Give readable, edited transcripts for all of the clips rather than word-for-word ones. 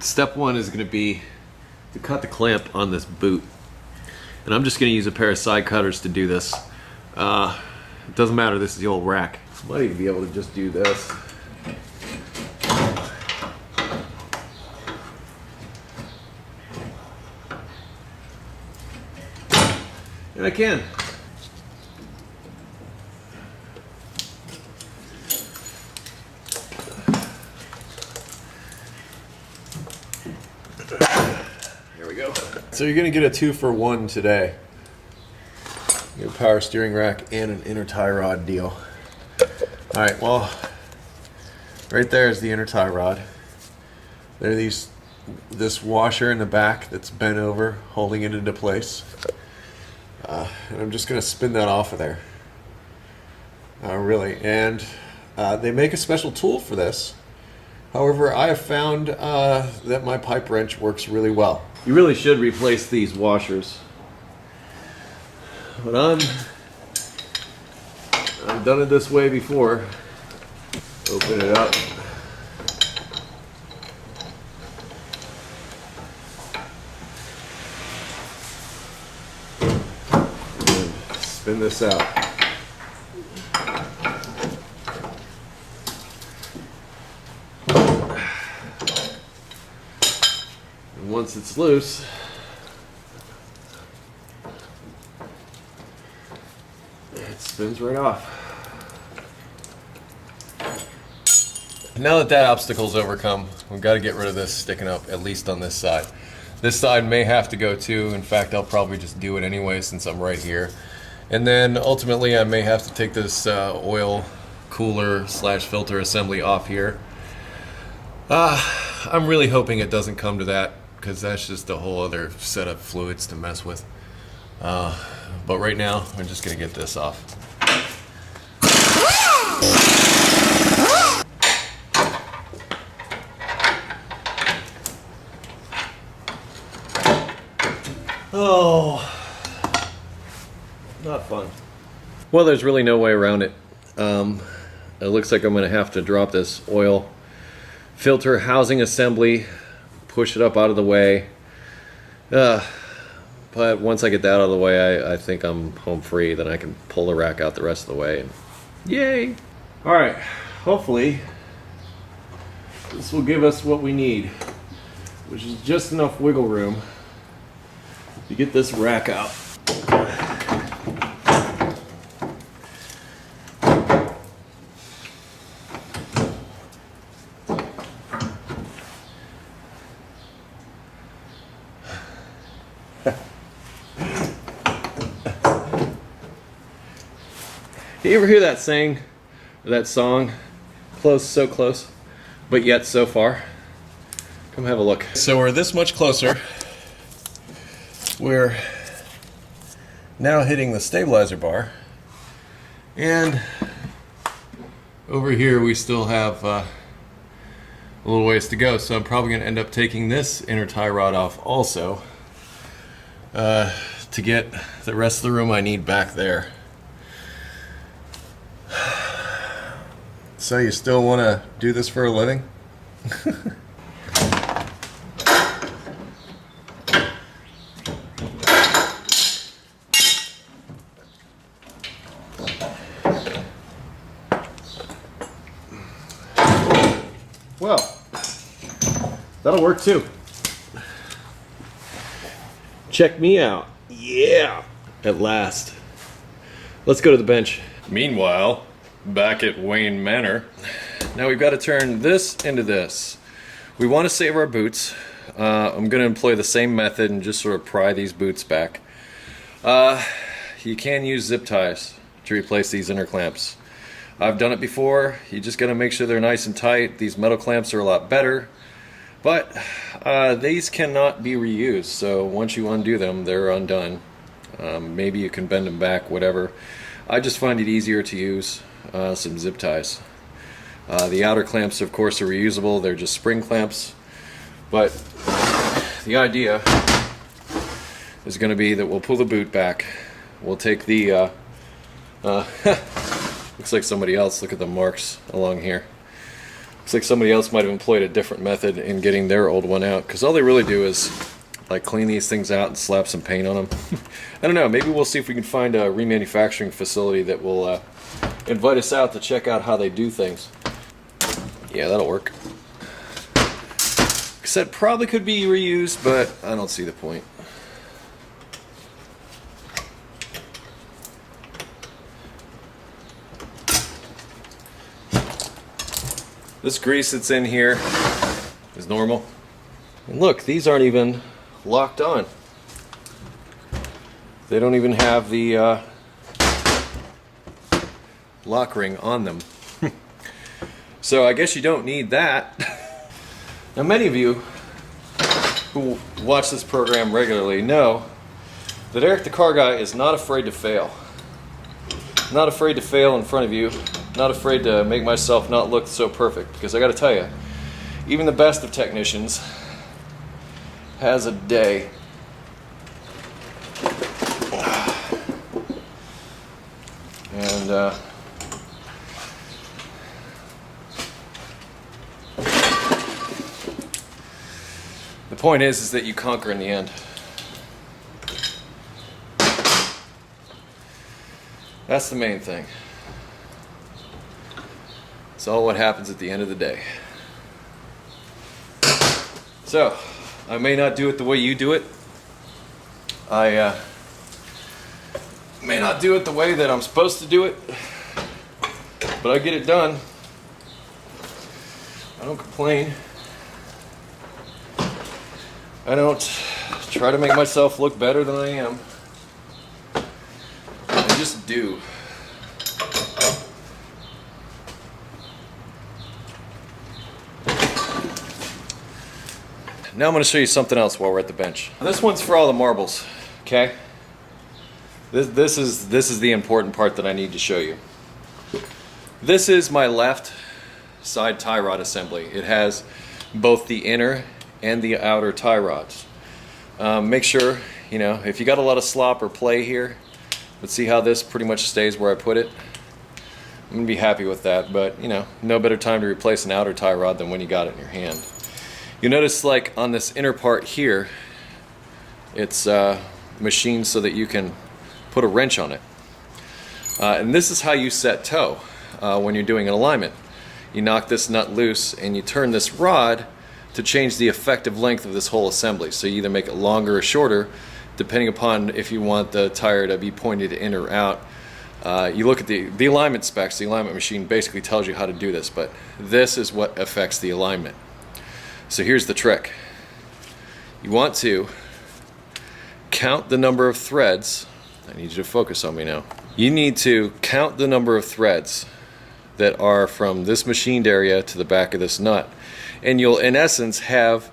Step one is going to be to cut the clamp on this boot. And I'm just going to use a pair of side cutters to do this. It doesn't matter, this is the old rack. I might even be able to just do this. And I can. There we go. So you're gonna get a 2-for-1 today. You get a power steering rack and an inner tie rod deal. Alright, well, right there is the inner tie rod. There are this washer in the back that's bent over, holding it into place. And I'm just going to spin that off of there. Really. And they make a special tool for this. However, I have found that my pipe wrench works really well. You really should replace these washers. But I've done it this way before. Open it up. Spin this out. And once it's loose, it spins right off. Now that obstacle's overcome, we've got to get rid of this sticking up, at least on this side. This side may have to go too. In fact, I'll probably just do it anyway since I'm right here. And then ultimately I may have to take this oil cooler / filter assembly off here. I'm really hoping it doesn't come to that, because that's just a whole other set of fluids to mess with. But right now I'm just going to get this off. Oh, not fun. Well, there's really no way around it. It looks like I'm going to have to drop this oil filter housing assembly, push it up out of the way. But once I get that out of the way, I think I'm home free. Then I can pull the rack out the rest of the way. And yay! Alright, hopefully this will give us what we need, which is just enough wiggle room to get this rack out. You ever hear that saying, or that song, close, so close, but yet so far? Come have a look. So we're this much closer. We're now hitting the stabilizer bar, and over here we still have a little ways to go, so I'm probably going to end up taking this inner tie rod off also to get the rest of the room I need back there. So you still want to do this for a living? Well, that'll work too. Check me out. Yeah! At last. Let's go to the bench. Meanwhile, back at Wayne Manor. Now we've got to turn this into this. We want to save our boots. I'm going to employ the same method and just sort of pry these boots back. You can use zip ties to replace these inner clamps. I've done it before. You just got to make sure they're nice and tight. These metal clamps are a lot better, but these cannot be reused, so once you undo them, they're undone. Maybe you can bend them back, whatever. I just find it easier to use some zip ties. The outer clamps, of course, are reusable. They're just spring clamps, but the idea is going to be that we'll pull the boot back. We'll take the looks like somebody else. Look at the marks along here. Looks like somebody else might have employed a different method in getting their old one out, because all they really do is like clean these things out and slap some paint on them. I don't know, maybe we'll see if we can find a remanufacturing facility that will invite us out to check out how they do things. Yeah, that'll work. Like I said, probably could be reused, but I don't see the point. This grease that's in here is normal. And look, these aren't even locked on. They don't even have the lock ring on them. So I guess you don't need that. Now many of you who watch this program regularly know that Eric the Car Guy is not afraid to fail. Not afraid to fail in front of you. Not afraid to make myself not look so perfect, because I gotta tell you, even the best of technicians has a day. And the point is that you conquer in the end. That's the main thing. It's all what happens at the end of the day. So, I may not do it the way you do it. I may not do it the way that I'm supposed to do it, but I get it done. I don't complain. I don't try to make myself look better than I am. I just do. Now I'm going to show you something else while we're at the bench. This one's for all the marbles, okay? This is the important part that I need to show you. This is my left side tie rod assembly. It has both the inner and the outer tie rods. Make sure, you know, if you got a lot of slop or play here, let's see how this pretty much stays where I put it. I'm going to be happy with that, but you know, no better time to replace an outer tie rod than when you got it in your hand. You notice, like on this inner part here, it's machined so that you can put a wrench on it. And this is how you set toe when you're doing an alignment. You knock this nut loose and you turn this rod to change the effective length of this whole assembly. So you either make it longer or shorter, depending upon if you want the tire to be pointed in or out. You look at the alignment specs. The alignment machine basically tells you how to do this, but this is what affects the alignment. So here's the trick. You want to count the number of threads. I need you to focus on me now. You need to count the number of threads that are from this machined area to the back of this nut. And you'll, in essence, have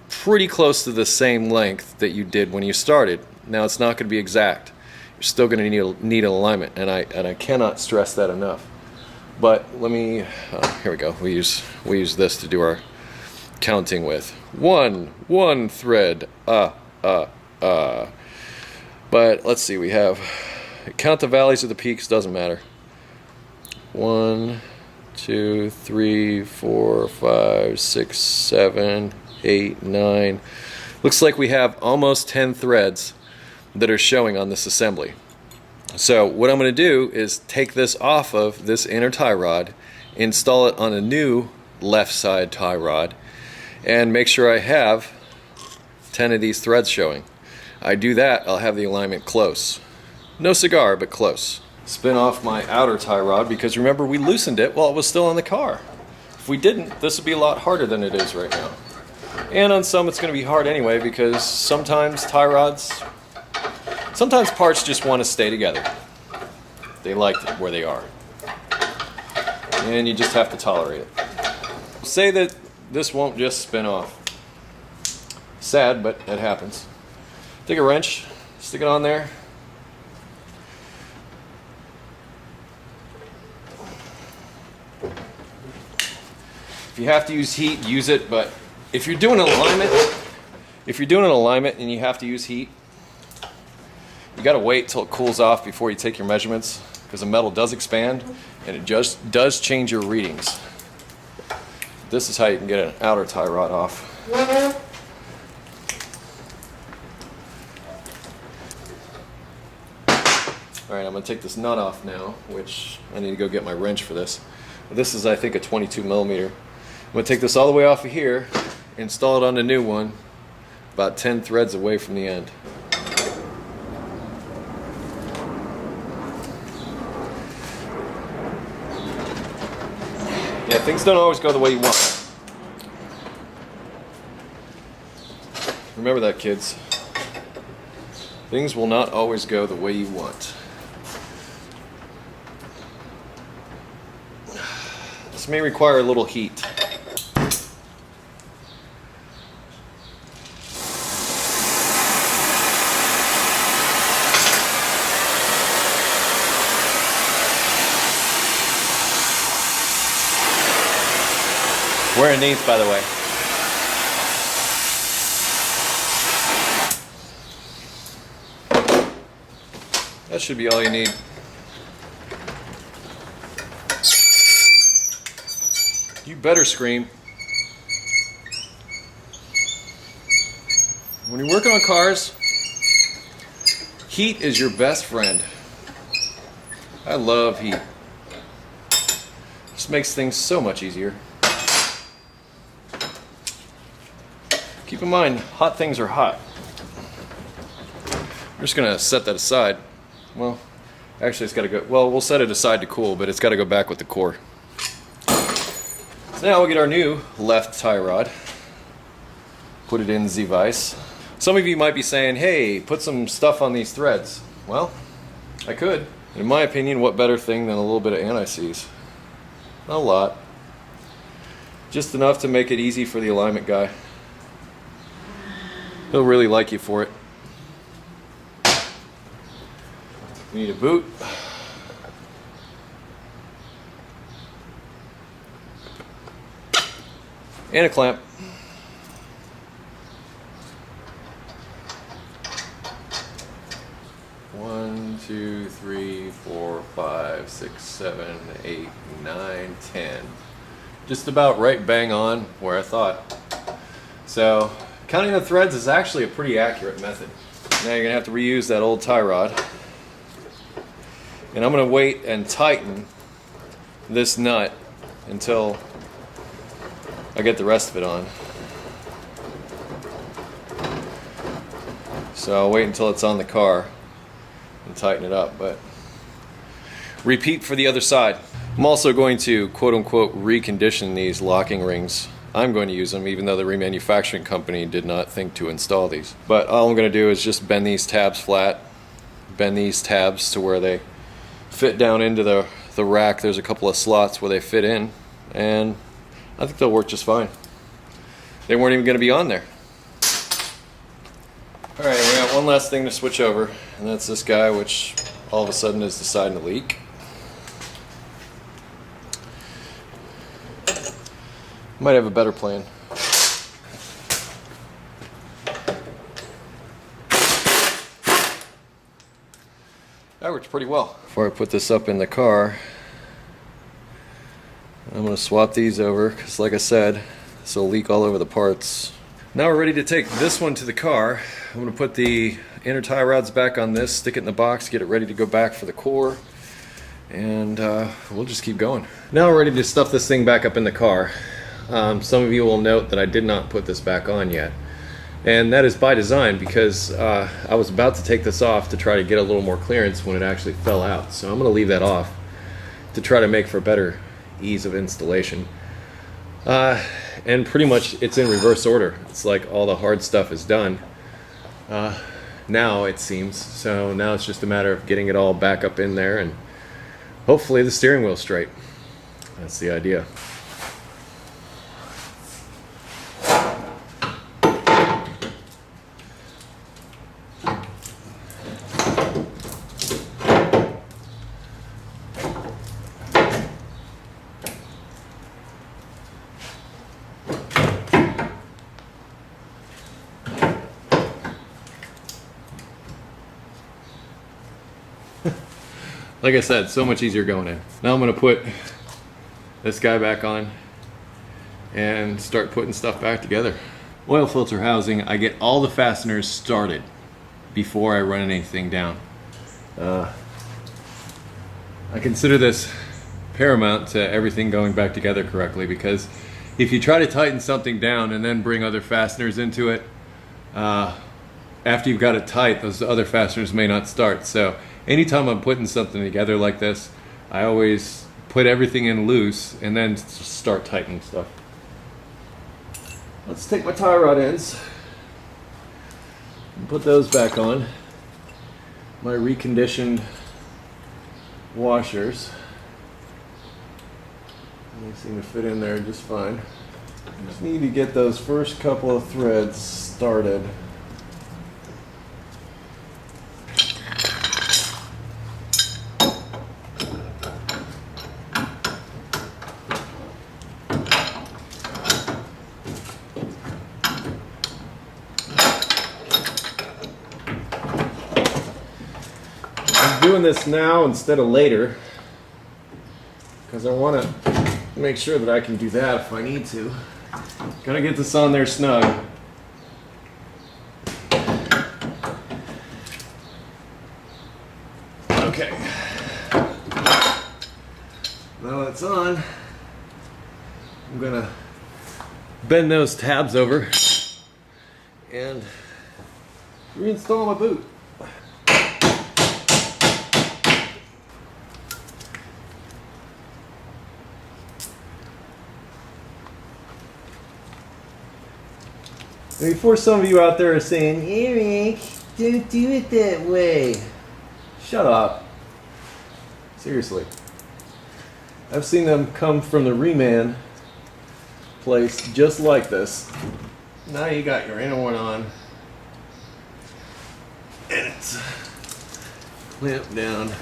pretty close to the same length that you did when you started. Now, it's not going to be exact. You're still going to need an alignment, and I cannot stress that enough. But let me, here we go. We use this to do our counting with. One thread, But let's see, we have, count the valleys of the peaks, doesn't matter. 1, 2, 3, 4, 5, 6, 7, 8, 9. Looks like we have almost 10 threads that are showing on this assembly. So what I'm going to do is take this off of this inner tie rod, install it on a new left side tie rod, and make sure I have 10 of these threads showing. I do that, I'll have the alignment close. No cigar, but close. Spin off my outer tie rod, because remember, we loosened it while it was still in the car. If we didn't, this would be a lot harder than it is right now. And on some it's going to be hard anyway, because sometimes tie rods, sometimes parts just want to stay together. They like it where they are. And you just have to tolerate it. Say that this won't just spin off. Sad, but it happens. Take a wrench, stick it on there. If you have to use heat, use it, but if you're doing an alignment, and you have to use heat, you gotta wait till it cools off before you take your measurements, because the metal does expand and it just does change your readings. This is how you can get an outer tie rod off. Alright, I'm going to take this nut off now, which I need to go get my wrench for this. This is, I think, a 22 millimeter. I'm going to take this all the way off of here, install it on the new one, about 10 threads away from the end. Yeah, things don't always go the way you want. Remember that, kids. Things will not always go the way you want. This may require a little heat. Wearing these, by the way. That should be all you need. You better scream. When you're working on cars, heat is your best friend. I love heat. Just makes things so much easier. Keep in mind, hot things are hot. We're just gonna set that aside. Well, actually it's gotta go, well, we'll set it aside to cool, but it's gotta go back with the core. So now we'll get our new left tie rod. Put it in the vise. Some of you might be saying, hey, put some stuff on these threads. Well, I could. In my opinion, what better thing than a little bit of anti-seize? Not a lot. Just enough to make it easy for the alignment guy. He'll really like you for it. We need a boot. And a clamp. One, two, three, 4, 5, 6, 7, 8, 9, 10. Just about right bang on where I thought. So, counting the threads is actually a pretty accurate method. Now you're going to have to reuse that old tie rod. And I'm going to wait and tighten this nut until I get the rest of it on. So I'll wait until it's on the car and tighten it up, but repeat for the other side. I'm also going to quote-unquote recondition these locking rings. I'm going to use them even though the remanufacturing company did not think to install these. But all I'm going to do is just bend these tabs flat, bend these tabs to where they fit down into the rack. There's a couple of slots where they fit in, and I think they'll work just fine. They weren't even going to be on there. Alright, we got one last thing to switch over, and that's this guy, which all of a sudden is deciding to leak. Might have a better plan. That works pretty well. Before I put this up in the car, I'm going to swap these over because, like I said, this will leak all over the parts. Now we're ready to take this one to the car. I'm going to put the inner tie rods back on this, stick it in the box, get it ready to go back for the core, and we'll just keep going. Now we're ready to stuff this thing back up in the car. Some of you will note that I did not put this back on yet. And that is by design because I was about to take this off to try to get a little more clearance when it actually fell out. So I'm going to leave that off to try to make for better ease of installation. And pretty much it's in reverse order. It's like all the hard stuff is done now, it seems. So now it's just a matter of getting it all back up in there and hopefully the steering wheel's straight. That's the idea. Like I said, so much easier going in. Now I'm going to put this guy back on and start putting stuff back together. Oil filter housing, I get all the fasteners started before I run anything down. I consider this paramount to everything going back together correctly, because if you try to tighten something down and then bring other fasteners into it, after you've got it tight, those other fasteners may not start. So anytime I'm putting something together like this, I always put everything in loose and then start tightening stuff. Let's take my tie rod ends and put those back on. My reconditioned washers. They seem to fit in there just fine. Just need to get those first couple of threads started. I'm doing this now instead of later because I want to make sure that I can do that if I need to. Gotta get this on there snug. Okay. Now it's on, I'm gonna bend those tabs over and reinstall my boot. And before some of you out there are saying, Eric, don't do it that way. Shut up. Seriously. I've seen them come from the reman place just like this. Now you got your inner one on. And it's clamped down.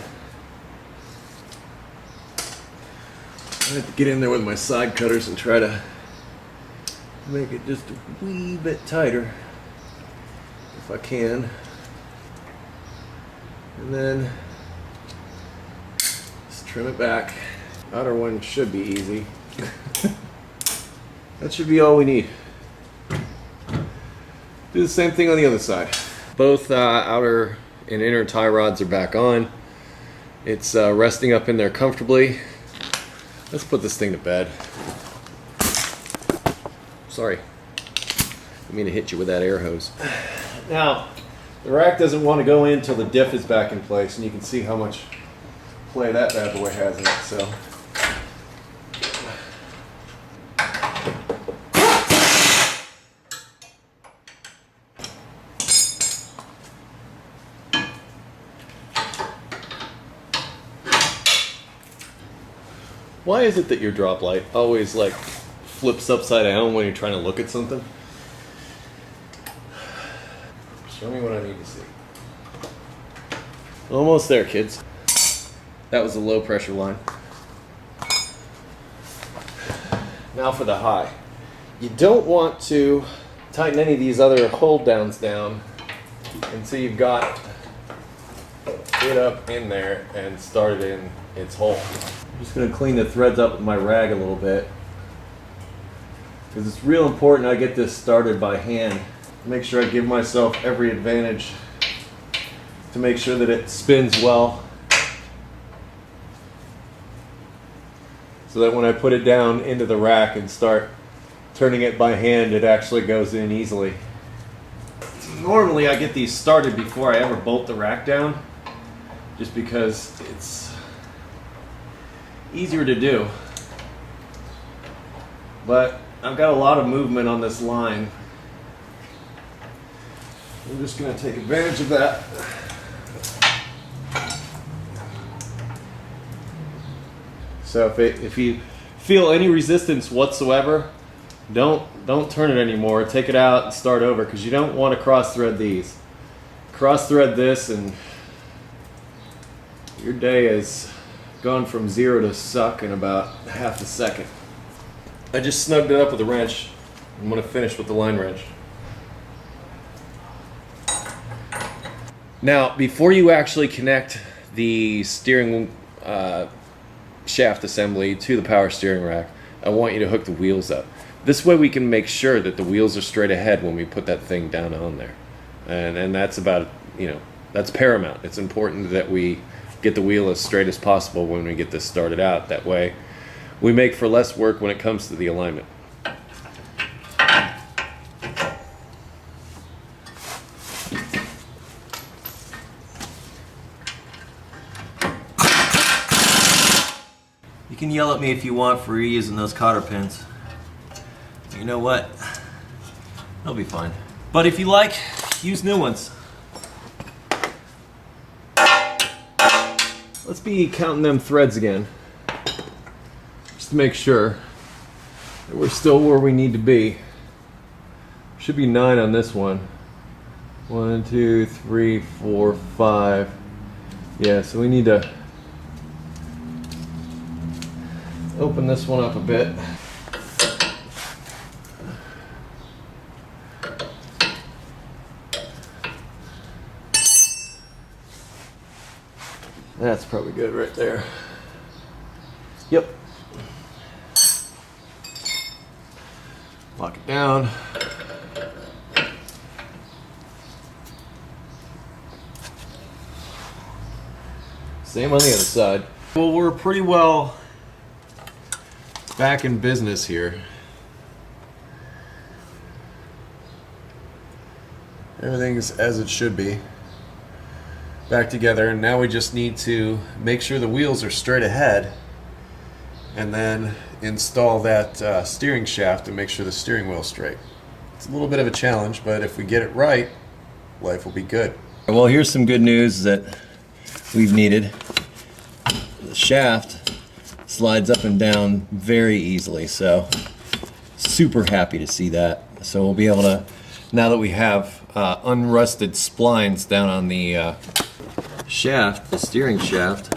I have to get in there with my side cutters and try to make it just a wee bit tighter if I can, and then just trim it back. Outer one should be easy. That should be all we need. Do the same thing on the other side. Both outer and inner tie rods are back on. It's resting up in there comfortably. Let's put this thing to bed. Sorry, I mean to hit you with that air hose. Now, the rack doesn't want to go in until the diff is back in place, and you can see how much play that bad boy has in it. So, why is it that your drop light always like flips upside down when you're trying to look at something? Show me what I need to see. Almost there, kids. That was a low pressure line. Now for the high. You don't want to tighten any of these other hold downs down until you've got it up in there and started in its hole. I'm just going to clean the threads up with my rag a little bit, because it's real important I get this started by hand. Make sure I give myself every advantage to make sure that it spins well, so that when I put it down into the rack and start turning it by hand, it actually goes in easily. Normally I get these started before I ever bolt the rack down, just because it's easier to do. But I've got a lot of movement on this line. I'm just going to take advantage of that. So if you feel any resistance whatsoever, don't turn it anymore. Take it out and start over, because you don't want to cross thread these. Cross thread this and your day has gone from 0 to suck in about half a second. I just snugged it up with a wrench. I'm going to finish with the line wrench. Now, before you actually connect the steering shaft assembly to the power steering rack, I want you to hook the wheels up. This way we can make sure that the wheels are straight ahead when we put that thing down on there. And that's about, that's paramount. It's important that we get the wheel as straight as possible when we get this started out. That way we make for less work when it comes to the alignment. You can yell at me if you want for reusing those cotter pins. You know what? They'll be fine. But if you like, use new ones. Let's be counting them threads again, just to make sure that we're still where we need to be. Should be 9 on this one. 1, 2, 3, 4, 5. Yeah, so we need to open this one up a bit. That's probably good right there. Yep. Lock it down. Same on the other side. Well, we're pretty well back in business here. Everything's as it should be. Back together, and now we just need to make sure the wheels are straight ahead and then install that steering shaft and make sure the steering wheel's straight. It's a little bit of a challenge, but if we get it right, life will be good. Well, here's some good news that we've needed. The shaft slides up and down very easily, so super happy to see that. So we'll be able to, now that we have unrusted splines down on the shaft, the steering shaft,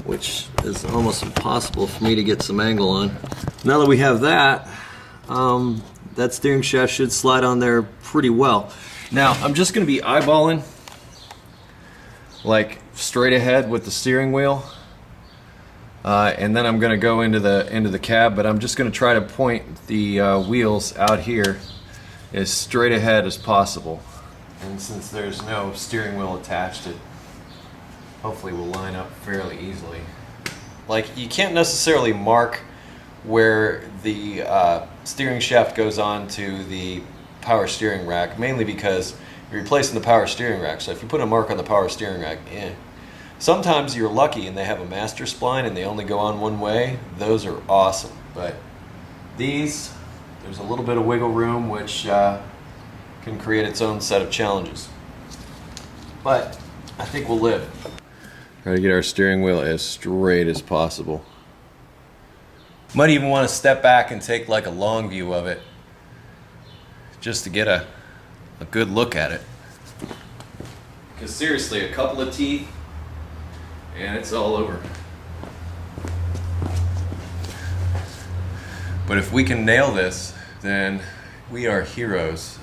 which is almost impossible for me to get some angle on. Now that we have that, that steering shaft should slide on there pretty well. Now I'm just going to be eyeballing, like straight ahead with the steering wheel, and then I'm going to go into the cab. But I'm just going to try to point the wheels out here as straight ahead as possible. And since there's no steering wheel attached, it hopefully will line up fairly easily. Like, you can't necessarily mark where the steering shaft goes on to the power steering rack, mainly because you're replacing the power steering rack. So if you put a mark on the power steering rack, sometimes you're lucky and they have a master spline and they only go on one way. Those are awesome. But these, there's a little bit of wiggle room, which can create its own set of challenges. But I think we'll live. Try to get our steering wheel as straight as possible. Might even want to step back and take like a long view of it, just to get a good look at it. Because seriously, a couple of teeth and it's all over. But if we can nail this, then we are heroes,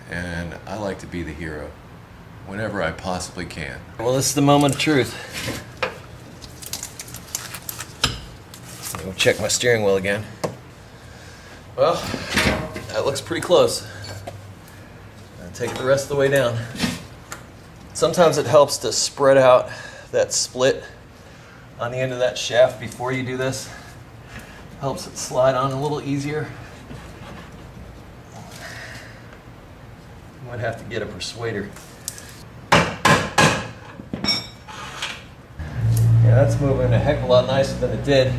and I like to be the hero whenever I possibly can. Well, this is the moment of truth. I'll check my steering wheel again. Well, that looks pretty close. I'll take it the rest of the way down. Sometimes it helps to spread out that split on the end of that shaft before you do this. Helps it slide on a little easier. Might have to get a persuader. Yeah, that's moving a heck of a lot nicer than it did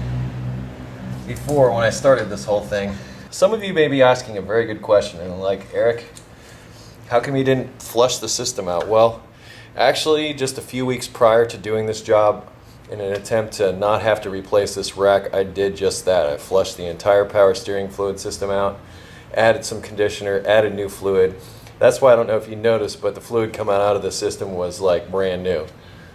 before when I started this whole thing. Some of you may be asking a very good question, and like, Eric, how come you didn't flush the system out? Well, actually, just a few weeks prior to doing this job, in an attempt to not have to replace this rack, I did just that. I flushed the entire power steering fluid system out, added some conditioner, added new fluid. That's why I don't know if you noticed, but the fluid coming out of the system was like brand new.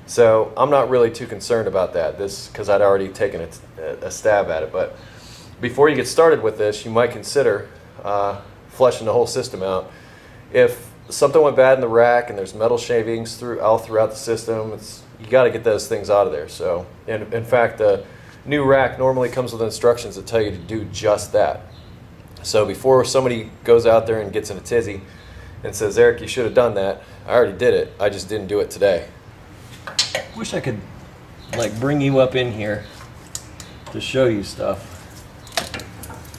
So I'm not really too concerned about that, because I'd already taken a stab at it. But before you get started with this, you might consider flushing the whole system out. If something went bad in the rack and there's metal shavings all throughout the system, you got to get those things out of there. So, in fact, the new rack normally comes with instructions that tell you to do just that. So before somebody goes out there and gets in a tizzy and says, Eric, you should have done that, I already did it, I just didn't do it today. Wish I could like bring you up in here to show you stuff,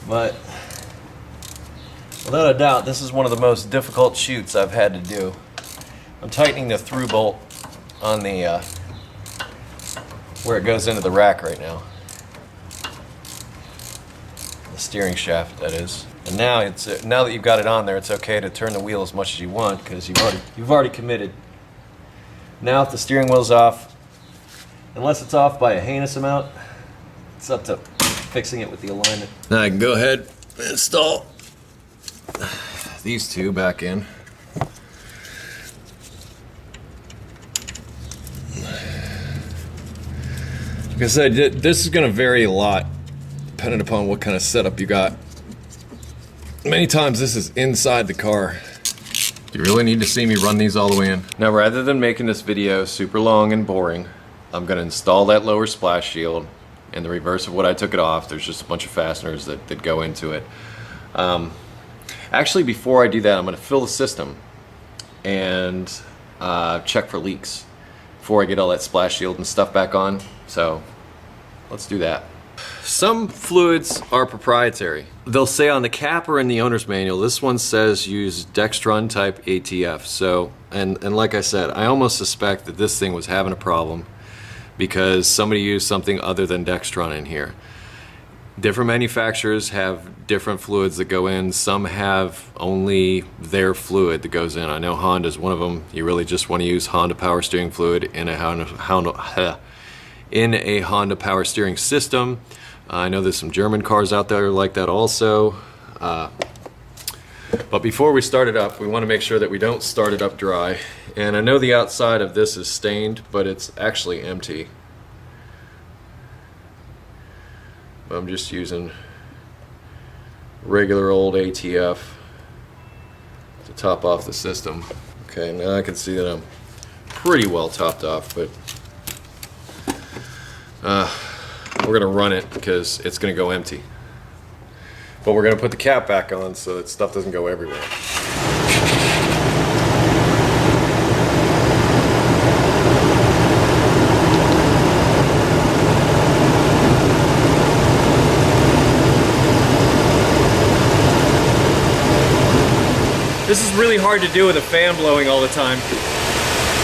but without a doubt this is one of the most difficult shoots I've had to do. I'm tightening the through bolt on the where it goes into the rack right now. The steering shaft, that is. And now now that you've got it on there, it's okay to turn the wheel as much as you want because you've already committed. Now if the steering wheel's off, unless it's off by a heinous amount, it's up to fixing it with the alignment. Now I can go ahead and install these two back in. Like I said, this is going to vary a lot depending upon what kind of setup you got. Many times this is inside the car. You really need to see me run these all the way in. Now rather than making this video super long and boring, I'm going to install that lower splash shield. In the reverse of what I took it off, there's just a bunch of fasteners that go into it. Actually, before I do that, I'm going to fill the system and check for leaks before I get all that splash shield and stuff back on. So let's do that. Some fluids are proprietary. They'll say on the cap or in the owner's manual, this one says use Dextron type ATF. So, and like I said, I almost suspect that this thing was having a problem because somebody used something other than Dextron in here. Different manufacturers have different fluids that go in. Some have only their fluid that goes in. I know Honda's one of them. You really just want to use Honda power steering fluid in a Honda power steering system. I know there's some German cars out there like that also. But before we start it up, we want to make sure that we don't start it up dry. And I know the outside of this is stained, but it's actually empty. I'm just using regular old ATF to top off the system. Okay, now I can see that I'm pretty well topped off, but we're gonna run it because it's gonna go empty. But we're gonna put the cap back on so that stuff doesn't go everywhere. This is really hard to do with a fan blowing all the time.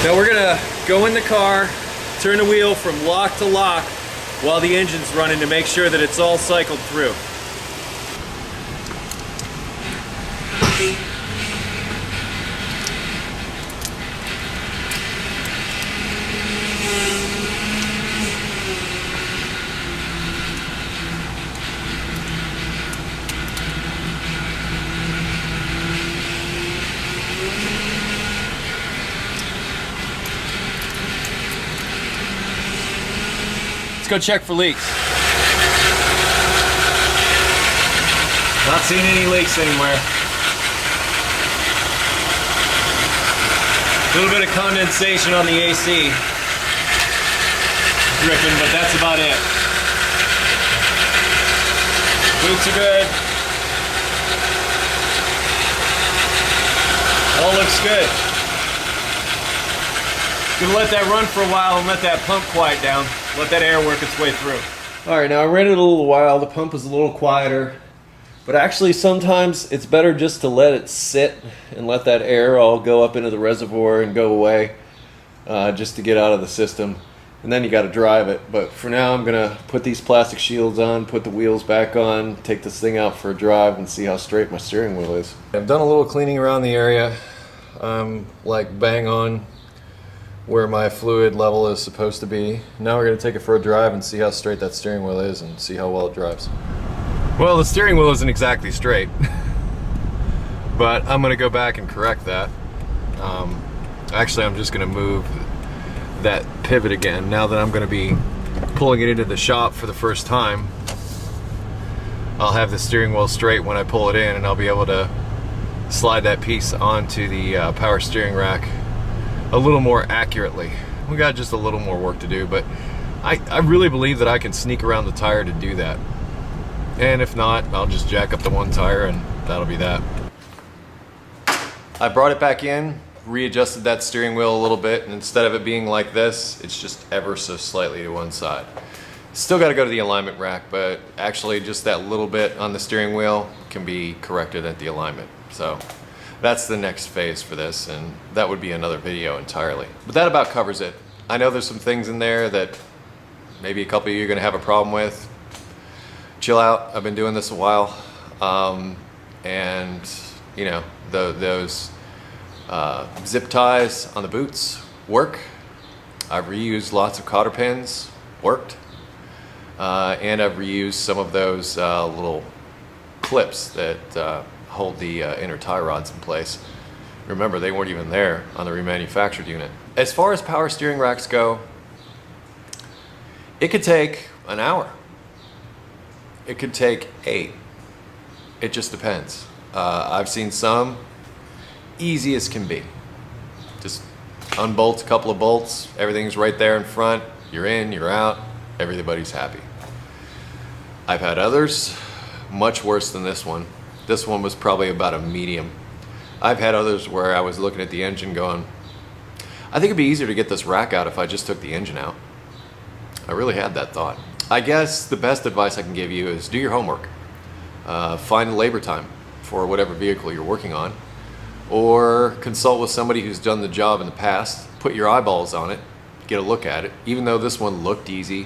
Now we're gonna go in the car, turn the wheel from lock to lock while the engine's running to make sure that it's all cycled through. Go check for leaks. Not seeing any leaks anywhere. A little bit of condensation on the AC dripping, but that's about it. Boots are good. All looks good. Gonna let that run for a while and let that pump quiet down. Let that air work its way through. Alright, now I ran it a little while, the pump is a little quieter, but actually sometimes it's better just to let it sit and let that air all go up into the reservoir and go away, just to get out of the system, and then you got to drive it. But for now I'm gonna put these plastic shields on, put the wheels back on, take this thing out for a drive and see how straight my steering wheel is. I've done a little cleaning around the area. I'm like bang on where my fluid level is supposed to be. Now we're going to take it for a drive and see how straight that steering wheel is and see how well it drives. Well, the steering wheel isn't exactly straight, but I'm going to go back and correct that. Actually, I'm just going to move that pivot again now that I'm going to be pulling it into the shop for the first time. I'll have the steering wheel straight when I pull it in, and I'll be able to slide that piece onto the power steering rack a little more accurately. We got just a little more work to do, but I really believe that I can sneak around the tire to do that. And if not, I'll just jack up the one tire and that'll be that. I brought it back in, readjusted that steering wheel a little bit, and instead of it being like this, it's just ever so slightly to one side. Still got to go to the alignment rack, but actually just that little bit on the steering wheel can be corrected at the alignment. So that's the next phase for this, and that would be another video entirely. But that about covers it. I know there's some things in there that maybe a couple of you are going to have a problem with. Chill out. I've been doing this a while, and you know, those zip ties on the boots work. I've reused lots of cotter pins, worked. And I've reused some of those little clips that hold the inner tie rods in place. Remember, they weren't even there on the remanufactured unit. As far as power steering racks go, it could take an hour. It could take 8. It just depends. I've seen some easy as can be. Just unbolt a couple of bolts, everything's right there in front, you're in, you're out, everybody's happy. I've had others much worse than this one. This one was probably about a medium. I've had others where I was looking at the engine going, I think it'd be easier to get this rack out if I just took the engine out. I really had that thought. I guess the best advice I can give you is do your homework. Find the labor time for whatever vehicle you're working on, or consult with somebody who's done the job in the past. Put your eyeballs on it, get a look at it. Even though this one looked easy,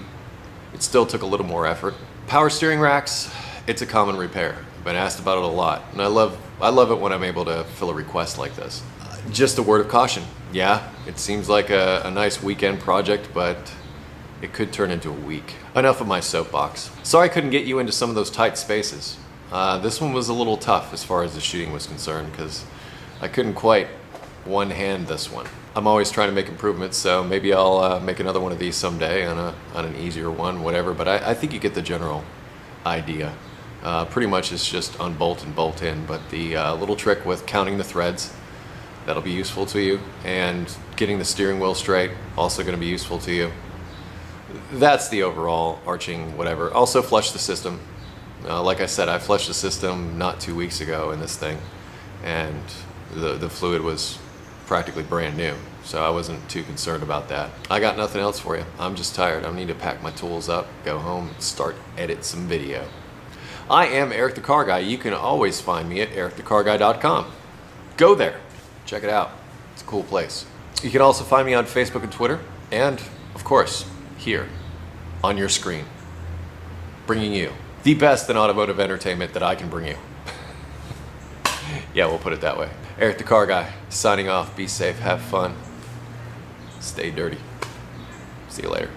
it still took a little more effort. Power steering racks, it's a common repair. I've been asked about it a lot, and I love it when I'm able to fill a request like this. Just a word of caution. Yeah, it seems like a nice weekend project, but it could turn into a week. Enough of my soapbox. Sorry I couldn't get you into some of those tight spaces. This one was a little tough as far as the shooting was concerned, because I couldn't quite one-hand this one. I'm always trying to make improvements, so maybe I'll make another one of these someday on an easier one, whatever, but I think you get the general idea. Pretty much it's just unbolt and bolt in, but the little trick with counting the threads, that'll be useful to you, and getting the steering wheel straight, also going to be useful to you. That's the overall arching whatever. Also flush the system. Like I said, I flushed the system not 2 weeks ago in this thing, and the fluid was practically brand new, so I wasn't too concerned about that. I got nothing else for you. I'm just tired. I need to pack my tools up, go home, and start edit some video. I am Eric the Car Guy. You can always find me at EricTheCarGuy.com. Go there. Check it out. It's a cool place. You can also find me on Facebook and Twitter, and of course, here on your screen, bringing you the best in automotive entertainment that I can bring you. Yeah, we'll put it that way. Eric the Car Guy, signing off. Be safe, have fun, stay dirty. See you later.